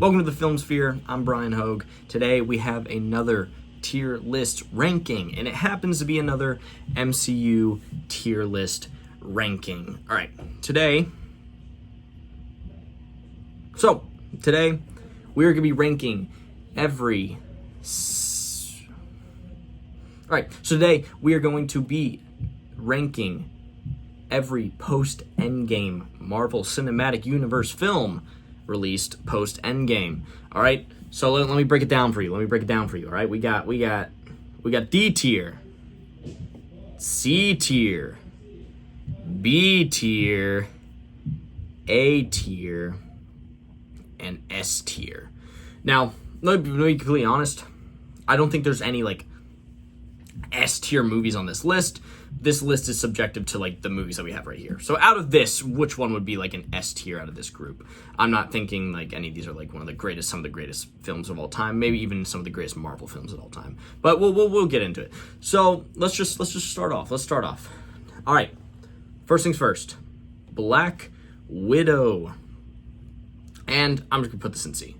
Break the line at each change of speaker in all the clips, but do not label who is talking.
Welcome to the Film Sphere. I'm Brian Hogue. Today we have another tier list ranking, and it happens to be another MCU tier list ranking. All right, today we are going to be ranking every... today we are going to be ranking every post-Endgame Marvel Cinematic Universe film released post-Endgame. All right, so let me break it down for you. All right, we got D tier, C tier, B tier, A tier, and S tier. Now, let me be completely honest. I don't think there's any S tier movies on this list. This list is subjective to the movies that we have right here. So out of this, which one would be an S tier out of this group? I'm not thinking any of these are some of the greatest films of all time, maybe even some of the greatest Marvel films of all time. But we'll get into it. So let's just start off. All right. First things first. Black Widow. And I'm just gonna put this in C.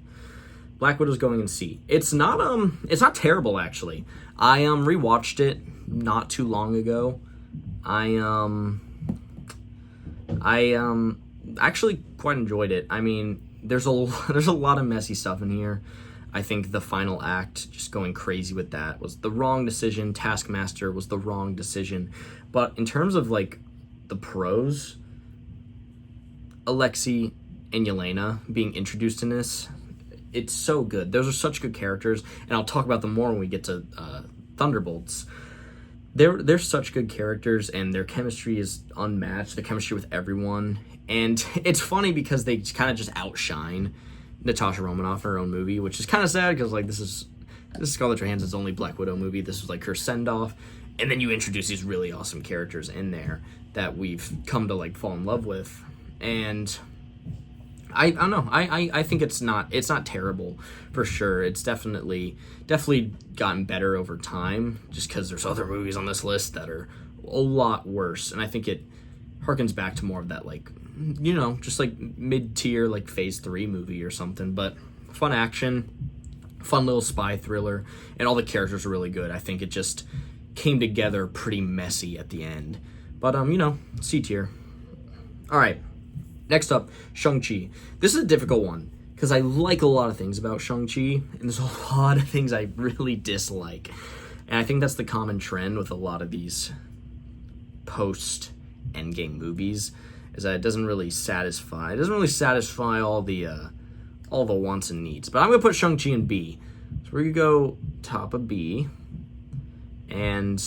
Black Widow's going in C. It's not terrible actually. I rewatched it not too long ago. I actually quite enjoyed it. I mean, there's a lot of messy stuff in here. I think the final act, just going crazy with that, was the wrong decision. Taskmaster was the wrong decision. But in terms of the pros, Alexei and Yelena being introduced in this, it's so good. Those are such good characters, and I'll talk about them more when we get to Thunderbolts. They're such good characters, and their chemistry is unmatched. The chemistry with everyone, and it's funny because they kind of just outshine Natasha Romanoff in her own movie, which is kind of sad because this is Scarlett Johansson's only Black Widow movie. This was her send off, and then you introduce these really awesome characters in there that we've come to fall in love with, and I don't know. I think it's not terrible for sure. It's definitely gotten better over time, just because there's other movies on this list that are a lot worse, and I think it harkens back to more of that just mid-tier phase 3 movie or something. But fun action, fun little spy thriller, and all the characters are really good. I think it just came together pretty messy at the end, but C tier. All right. Next up, Shang-Chi. This is a difficult one because I like a lot of things about Shang-Chi, and there's a lot of things I really dislike. And I think that's the common trend with a lot of these post-Endgame movies, is that it doesn't really satisfy all the wants and needs. But I'm going to put Shang-Chi in B. So we're going to go top of B. And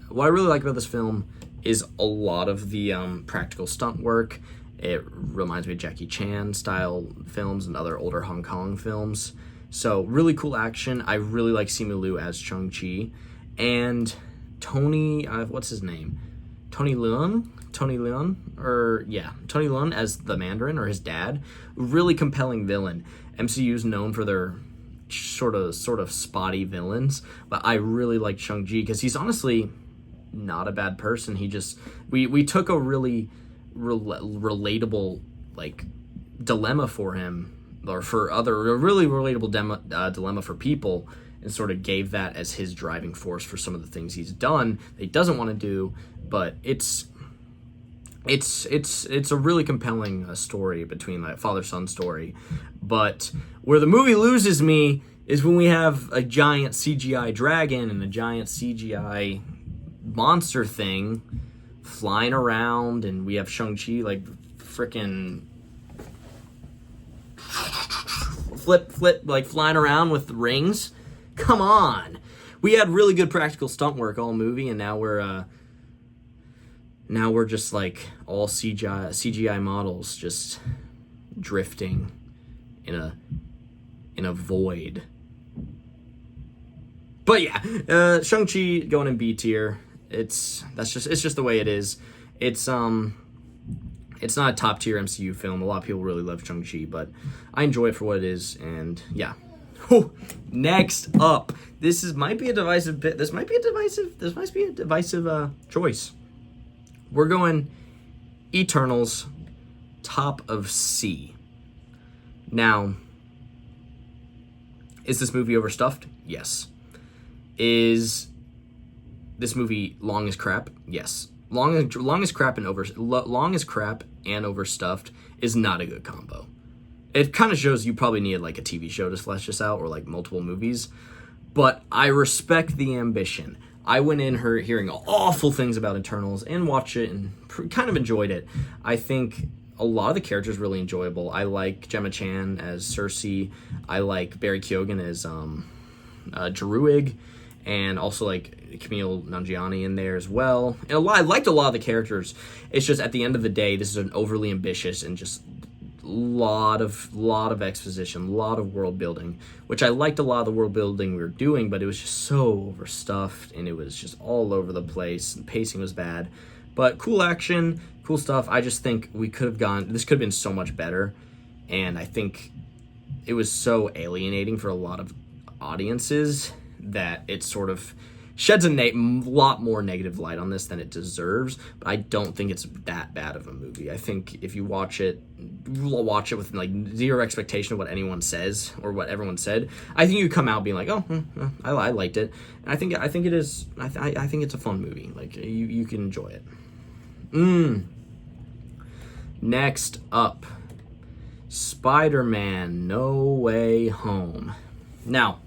what I really like about this film is a lot of the practical stunt work. It reminds me of Jackie Chan style films and other older Hong Kong films. So really cool action. I really like Simu Liu as Shang-Chi. And Tony, what's his name? Tony Leung as the Mandarin, or his dad. Really compelling villain. MCU's known for their sort of spotty villains, but I really like Shang-Chi because he's honestly not a bad person. We took a really relatable dilemma for him, or for a really relatable dilemma for people, and sort of gave that as his driving force for some of the things he's done that he doesn't want to do. But it's a really compelling story between father-son story. But where the movie loses me is when we have a giant CGI dragon and a giant CGI monster thing flying around, and we have Shang-Chi freaking flip flying around with rings. Come on. We had really good practical stunt work all movie, and now we're just all CGI models just drifting in a void. But yeah, Shang-Chi going in B tier. It's just the way it is. It's not a top tier MCU film. A lot of people really love Shang-Chi, but I enjoy it for what it is, and yeah. Next up, this might be a divisive choice. We're going Eternals, top of C. Now, Is this movie overstuffed? Yes. Is this movie long as crap? Yes. Long as crap and overstuffed is not a good combo. It kind of shows you probably needed like a TV show to flesh this out, or like multiple movies. But I respect the ambition. I went in hearing awful things about Eternals and watched it and kind of enjoyed it. I think a lot of the characters really enjoyable. I like Gemma Chan as Cersei. I like Barry Keoghan as Druig, and also like Camille Nanjiani in there as well. And I liked a lot of the characters. It's just at the end of the day, this is an overly ambitious and just lot of exposition, a lot of world building, which I liked a lot of the world building we were doing, but it was just so overstuffed and it was just all over the place. The pacing was bad, but cool action, cool stuff. I just think this could have been so much better, and I think it was so alienating for a lot of audiences that it sort of sheds a lot more negative light on this than it deserves. But I don't think it's that bad of a movie. I think if you watch it with like zero expectation of what anyone says or what everyone said, I think you come out being like, oh, I liked it. And I think it is. I think it's a fun movie. Like you can enjoy it. Next up, Spider-Man: No Way Home. Now,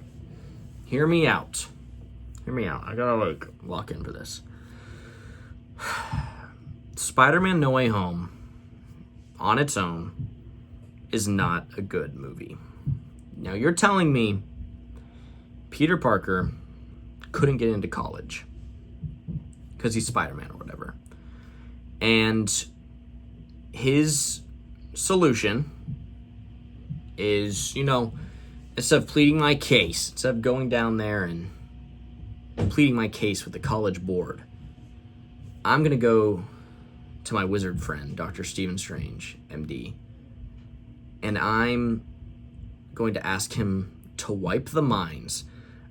hear me out. I gotta lock in for this. Spider-Man: No Way Home, on its own, is not a good movie. Now you're telling me Peter Parker couldn't get into college because he's Spider-Man or whatever, and his solution is, instead of pleading my case, instead of going down there and pleading my case with the college board, I'm going to go to my wizard friend, Dr. Stephen Strange, MD, and I'm going to ask him to wipe the minds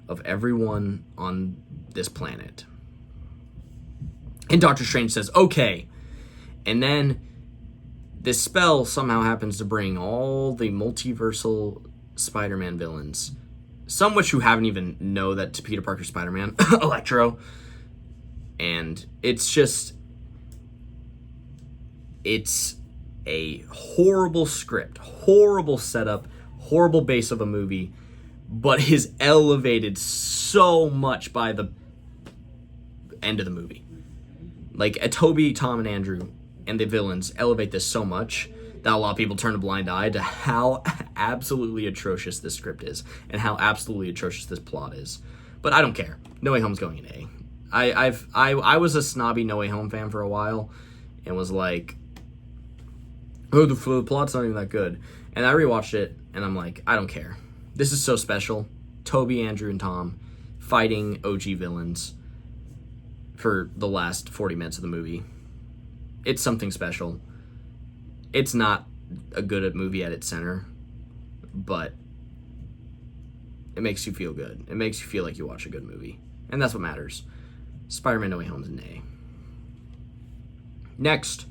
of everyone on this planet. And Dr. Strange says, okay. And then this spell somehow happens to bring all the multiversal Spider-Man villains, some which who haven't even know that Peter Parker's Spider-Man, Electro. And it's a horrible script, horrible setup, horrible base of a movie, but is elevated so much by the end of the movie. Like, Toby, Tom, and Andrew and the villains elevate this so much that a lot of people turn a blind eye to how absolutely atrocious this script is and how absolutely atrocious this plot is. But I don't care. No Way Home's going in A. I was a snobby No Way Home fan for a while and was like, oh, the plot's not even that good. And I rewatched it and I'm like, I don't care. This is so special. Toby, Andrew, and Tom fighting OG villains for the last 40 minutes of the movie. It's something special. It's not a good movie at its center, but it makes you feel good. It makes you feel like you watch a good movie. And that's what matters. Spider-Man: No Way Home is an A. Next,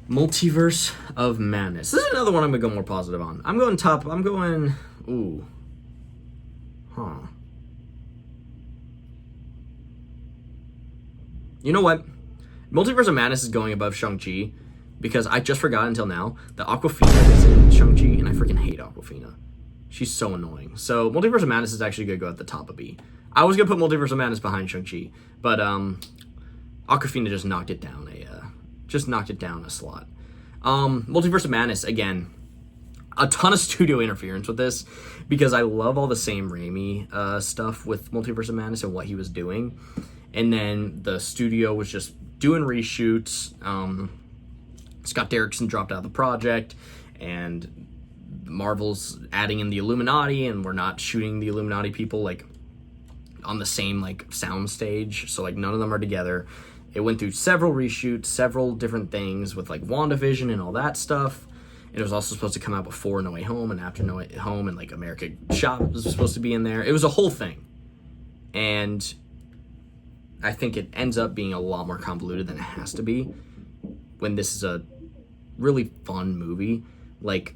Multiverse of Madness. This is another one I'm going to go more positive on. You know what? Multiverse of Madness is going above Shang-Chi because I just forgot until now that Awkwafina is in Shang-Chi, and I freaking hate Awkwafina. She's so annoying. So Multiverse of Madness is actually going to go at the top of B. I was going to put Multiverse of Madness behind Shang-Chi, but Awkwafina just knocked it down a slot. Multiverse of Madness, again, a ton of studio interference with this because I love all the Sam Raimi stuff with Multiverse of Madness and what he was doing. And then the studio was just doing reshoots. Scott Derrickson dropped out of the project, and Marvel's adding in the Illuminati, and we're not shooting the Illuminati people like on the same like sound stage, so like none of them are together. It went through several reshoots, several different things with like WandaVision and all that stuff. It was also supposed to come out before No Way Home and after No Way Home, and like America Shop was supposed to be in there. It was a whole thing, and I think it ends up being a lot more convoluted than it has to be when this is a really fun movie. Like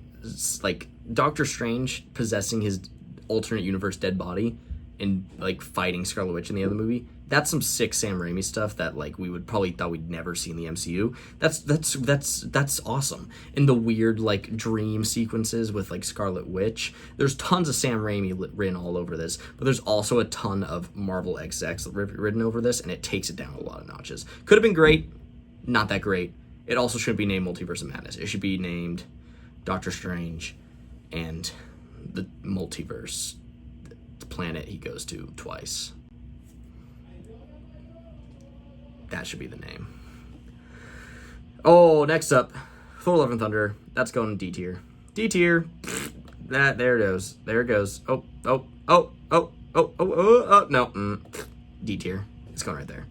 Doctor Strange possessing his alternate universe dead body and like fighting Scarlet Witch in the other movie. That's some sick Sam Raimi stuff that like we would probably thought we'd never see in the MCU. That's awesome. And the weird like dream sequences with like Scarlet Witch. There's tons of Sam Raimi written all over this, but there's also a ton of Marvel XX written over this, and it takes it down a lot of notches. Could have been great, not that great. It also shouldn't be named Multiverse of Madness. It should be named Doctor Strange and the Multiverse, the planet he goes to twice. That should be the name. Oh, next up, Thor: Love and Thunder. That's going in D tier. D tier. There it goes. There it goes. Oh, no. D tier. It's going right there.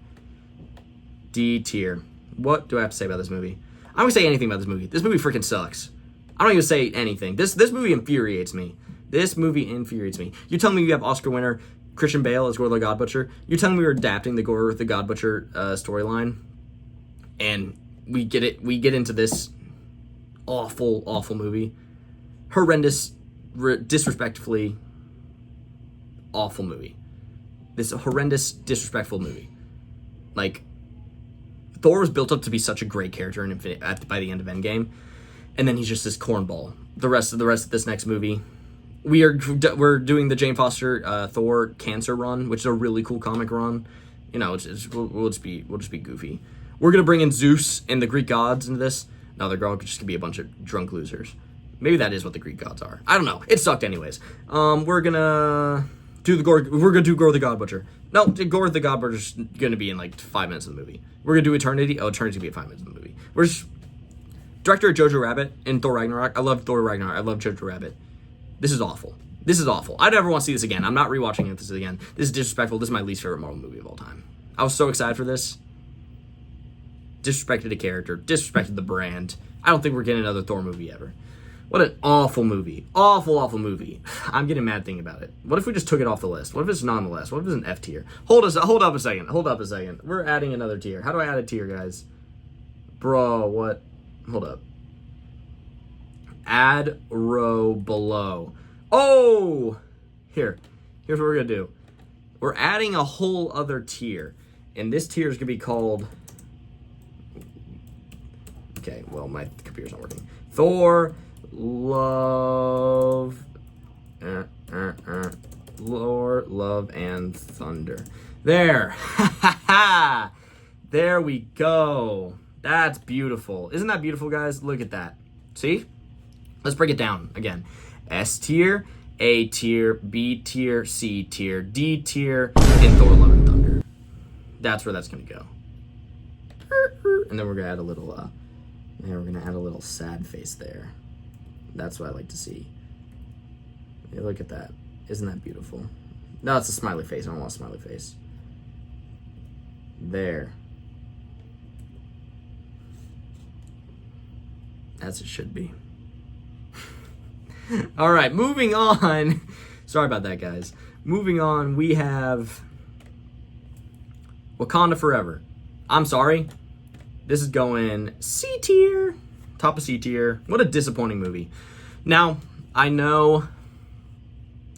D tier. What do I have to say about this movie? I'm gonna say anything about this movie. This movie freaking sucks. I don't even say anything. This movie infuriates me. This movie infuriates me. You're telling me you have Oscar winner Christian Bale as Gore the God Butcher? You're telling me we're adapting the Gore the God Butcher storyline, and we get into this awful movie, horrendous, disrespectfully awful movie. This horrendous, disrespectful movie. Like, Thor was built up to be such a great character by the end of Endgame, and then he's just this cornball. The rest of this next movie. We're doing the Jane Foster Thor Cancer run, which is a really cool comic run. You know, we'll just be goofy. We're gonna bring in Zeus and the Greek gods into this. No, they're just gonna be a bunch of drunk losers. Maybe that is what the Greek gods are. I don't know. It sucked anyways. We're gonna do Gore the God Butcher. No, Gore the God Butcher's gonna be in like 5 minutes of the movie. We're gonna do Eternity. Oh, Eternity's gonna be 5 minutes of the movie. Director of Jojo Rabbit in Thor Ragnarok. I love Thor Ragnarok. I love Jojo Rabbit. This is awful. This is awful. I never want to see this again. I'm not rewatching this again. This is disrespectful. This is my least favorite Marvel movie of all time. I was so excited for this. Disrespected the character. Disrespected the brand. I don't think we're getting another Thor movie ever. What an awful movie. Awful movie. I'm getting mad thinking about it. What if we just took it off the list? What if it's not on the list? What if it's an F tier? Hold up a second. We're adding another tier. How do I add a tier, guys? Bro, what? Hold up. Add row below. Oh! Here's what we're going to do. We're adding a whole other tier. And this tier is going to be called... Okay, well, my computer's not working. Thor, Love... Love, and Thunder. There. There we go. That's beautiful. Isn't that beautiful, guys? Look at that. See? Let's break it down again. S tier, A tier, B tier, C tier, D tier, and Thor: Love and Thunder. That's where that's gonna go. And then we're gonna add a little, sad face there. That's what I like to see. Hey, look at that. Isn't that beautiful? No, it's a smiley face. I don't want a smiley face. There. As it should be. All right, moving on. Sorry about that, guys. Moving on, we have Wakanda Forever. I'm sorry. This is going C tier. Top of C tier. What a disappointing movie. Now, I know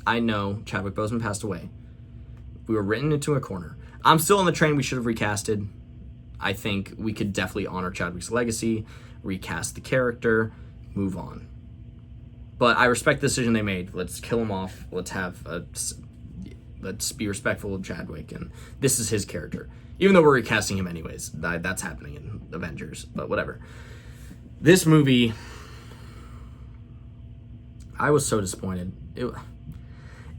Chadwick Boseman passed away. We were written into a corner. I'm still on the train we should have recasted. I think we could definitely honor Chadwick's legacy, recast the character, move on. But I respect the decision they made. Let's kill him off. Let's be respectful of Chadwick, and this is his character. Even though we're recasting him anyways. That's happening in Avengers, but whatever. This movie, I was so disappointed.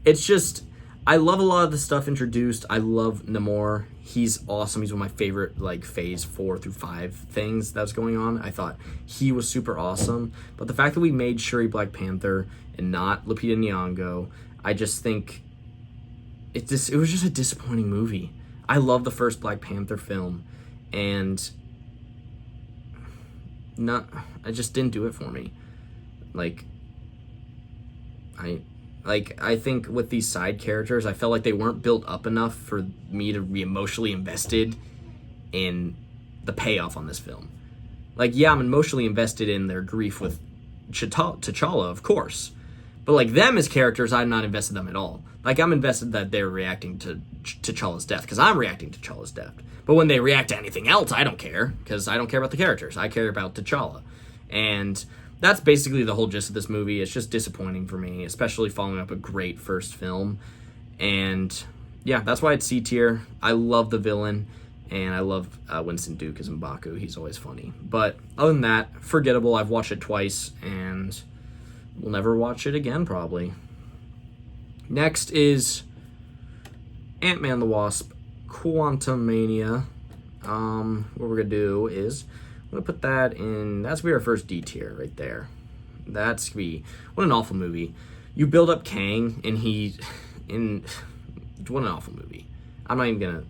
It's just, I love a lot of the stuff introduced. I love Namor. He's awesome. He's one of my favorite, like, phase 4 through 5 things that's going on. I thought he was super awesome. But the fact that we made Shuri Black Panther and not Lupita Nyong'o, I just think it was just a disappointing movie. I love the first Black Panther film, and I just didn't do it for me. I think with these side characters, I felt like they weren't built up enough for me to be emotionally invested in the payoff on this film. Like, yeah, I'm emotionally invested in their grief with T'Challa, of course. But like them as characters, I'm not invested in them at all. Like I'm invested that they're reacting to T'Challa's death because I'm reacting to T'Challa's death. But when they react to anything else, I don't care because I don't care about the characters. I care about T'Challa, and that's basically the whole gist of this movie. It's just disappointing for me, especially following up a great first film. And yeah, that's why it's C tier. I love the villain, and I love Winston Duke as M'Baku. He's always funny. But other than that, forgettable. I've watched it twice, and we'll never watch it again, probably. Next is Ant-Man and the Wasp, Quantumania. What we're going to do is I'm going to put that in. That's going to be our first D tier right there. That's going to be, what an awful movie. You build up Kang, and what an awful movie. I'm not even going to.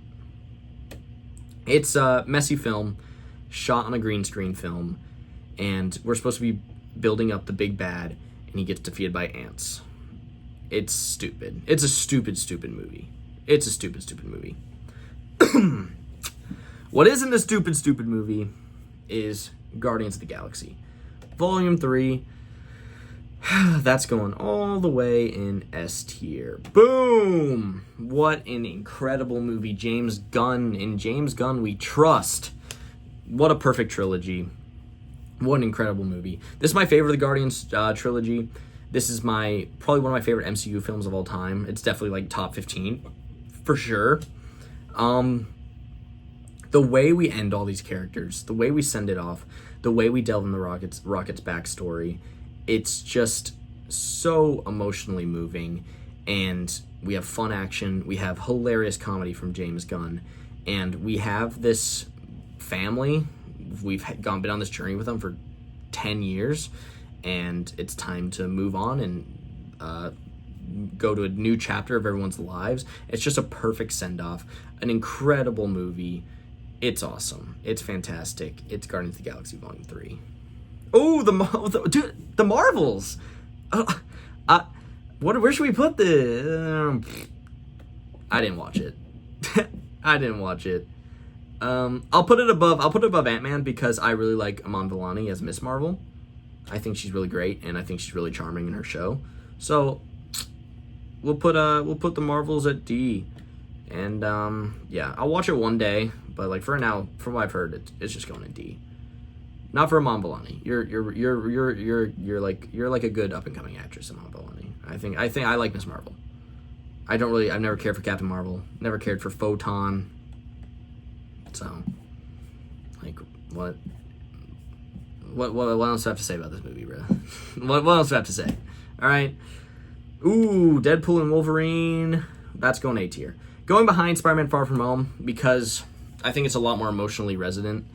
It's a messy film, shot on a green screen film, and we're supposed to be building up the big bad, and he gets defeated by ants. It's stupid. It's a stupid, stupid movie. It's a stupid, stupid movie. What isn't a stupid, stupid movie is Guardians of the Galaxy. Volume 3. That's going all the way in S tier. Boom! What an incredible movie. James Gunn. In James Gunn we trust. What a perfect trilogy. What an incredible movie. This is my favorite of the Guardians trilogy. This is probably one of my favorite MCU films of all time. It's definitely like top 15 for sure. The way we end all these characters, the way we send it off, the way we delve in the Rocket's backstory, it's just so emotionally moving, and we have fun action, we have hilarious comedy from James Gunn, and we have this family. We've been on this journey with them for 10 years, and it's time to move on and go to a new chapter of everyone's lives. It's just a perfect send-off, an incredible movie. It's awesome. It's fantastic. It's Guardians of the Galaxy Volume 3. Oh, the Marvels. Where should we put the? I didn't watch it. I didn't watch it. I'll put it above Ant-Man because I really like Iman Vellani as Miss Marvel. I think she's really great, and I think she's really charming in her show. So we'll put the Marvels at D. And yeah, I'll watch it one day, but like for now, from what I've heard, it's just going in D. Not for Iman Vellani. You're like a good up and coming actress, Iman Vellani. I think I like Miss Marvel. I've never cared for Captain Marvel. Never cared for Photon. So, like, what else do I have to say about this movie, bro? what else do I have to say? All right. Ooh, Deadpool and Wolverine. That's going A tier. Going behind Spider-Man Far From Home because I think it's a lot more emotionally resonant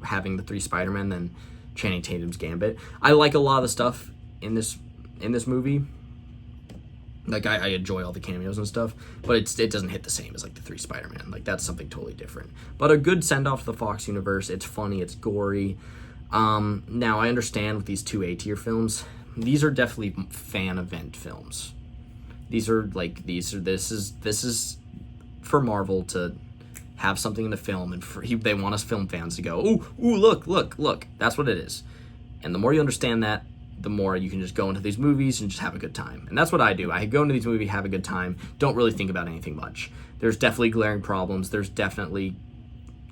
having the 3 Spider-Men than Channing Tatum's Gambit. I like a lot of the stuff in this movie. Like I enjoy all the cameos and stuff, but it doesn't hit the same as like the 3 Spider-Man. Like that's something totally different. But a good send off to the Fox universe. It's funny. It's gory. Now I understand with these 2 A-tier films, these are definitely fan event films. This is for Marvel to have something in the film, and they want us film fans to go, ooh, look. That's what it is. And the more you understand that, the more you can just go into these movies and just have a good time. And that's what I do. I go into these movies, have a good time, don't really think about anything much. There's definitely glaring problems. There's definitely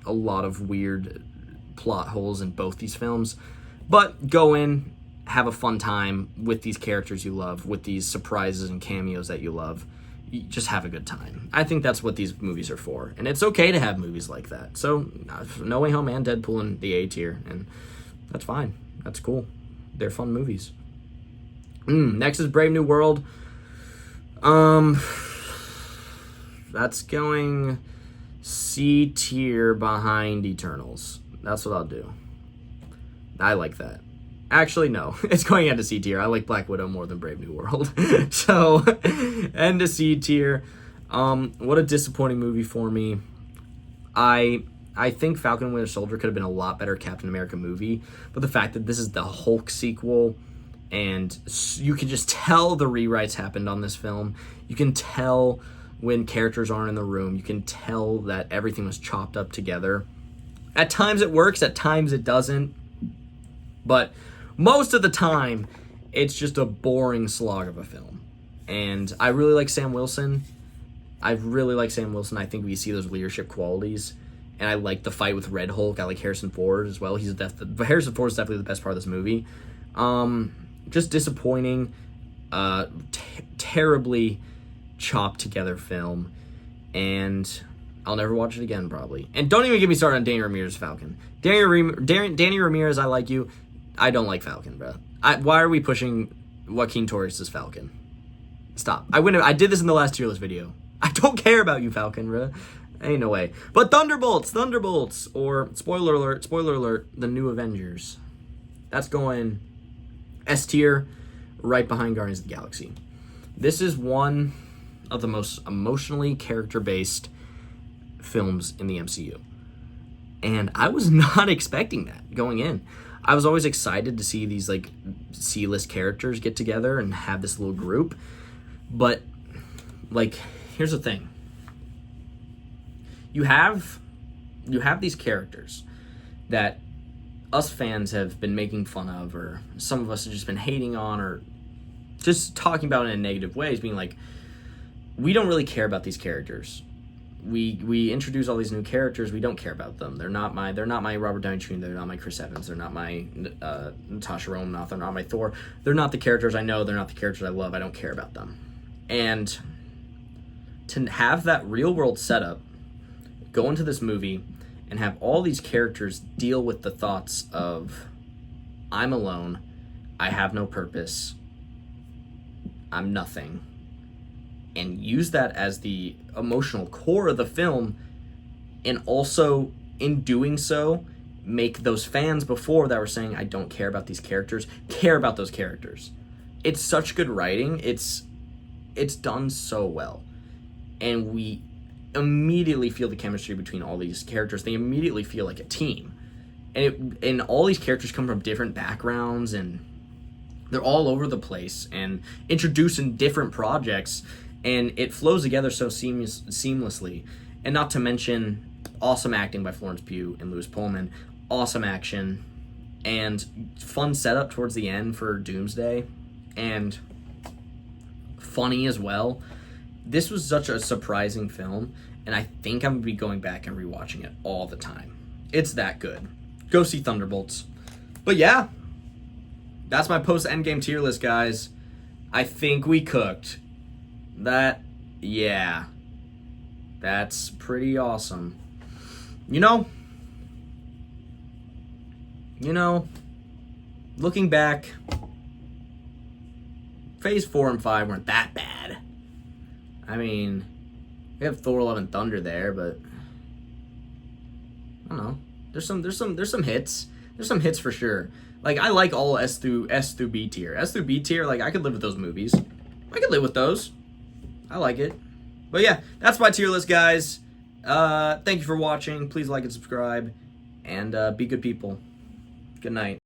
a lot of weird plot holes in both these films. But go in, have a fun time with these characters you love, with these surprises and cameos that you love. You just have a good time. I think that's what these movies are for. And it's okay to have movies like that. So, No Way Home and Deadpool in the A tier. And that's fine. That's cool. They're fun movies. Next is Brave New World. That's going C tier behind Eternals. That's what I'll do. I like that. Actually, no. It's going into C tier. I like Black Widow more than Brave New World. So, end of C tier. What a disappointing movie for me. I think Falcon and Winter Soldier could have been a lot better Captain America movie, but the fact that this is the Hulk sequel, and you can just tell the rewrites happened on this film. You can tell when characters aren't in the room. You can tell that everything was chopped up together. At times it works, at times it doesn't. But most of the time, it's just a boring slog of a film. And I really like Sam Wilson. I really like Sam Wilson. I think we see those leadership qualities. And I like the fight with Red Hulk. I like Harrison Ford as well. Harrison Ford is definitely the best part of this movie. Just disappointing. Terribly chopped together film. And I'll never watch it again, probably. And don't even get me started on Danny Ramirez Falcon. Danny Ramirez, I like you. I don't like Falcon, bro. Why are we pushing Joaquin Torres' Falcon? Stop. I did this in the last tier list video. I don't care about you, Falcon, bro. Ain't no way. But Thunderbolts, or spoiler alert, the new Avengers. That's going S tier, right behind Guardians of the Galaxy. This is one of the most emotionally character-based films in the MCU. And I was not expecting that going in. I was always excited to see these like C-list characters get together and have this little group. But like, here's the thing. You have these characters that us fans have been making fun of, or some of us have just been hating on, or just talking about in negative ways, being like, we don't really care about these characters. We introduce all these new characters. We don't care about them. They're not my Robert Downey Jr. They're not my Chris Evans. They're not my Natasha Romanoff. They're not my Thor. They're not the characters I know. They're not the characters I love. I don't care about them. And to have that real world setup, go into this movie and have all these characters deal with the thoughts of, I'm alone, I have no purpose, I'm nothing, and use that as the emotional core of the film, and also in doing so make those fans before that were saying I don't care about these characters care about those characters. It's such good writing. It's done so well, and we immediately feel the chemistry between all these characters. They immediately feel like a team, and all these characters come from different backgrounds, and they're all over the place and introduced in different projects, and it flows together so seamlessly. And not to mention awesome acting by Florence Pugh and Louis Pullman, awesome action, and fun setup towards the end for Doomsday, and funny as well. This was such a surprising film, and I think I'm going to be going back and rewatching it all the time. It's that good. Go see Thunderbolts. But yeah, that's my post-Endgame tier list, guys. I think we cooked. Yeah. That's pretty awesome. You know, looking back, Phase 4 and 5 weren't that bad. I mean, we have Thor: Love and Thunder there, but I don't know. There's some hits. There's some hits for sure. Like, I like all S through B tier. S through B tier, like, I could live with those movies. I could live with those. I like it. But yeah, that's my tier list, guys. Thank you for watching. Please like and subscribe, and be good people. Good night.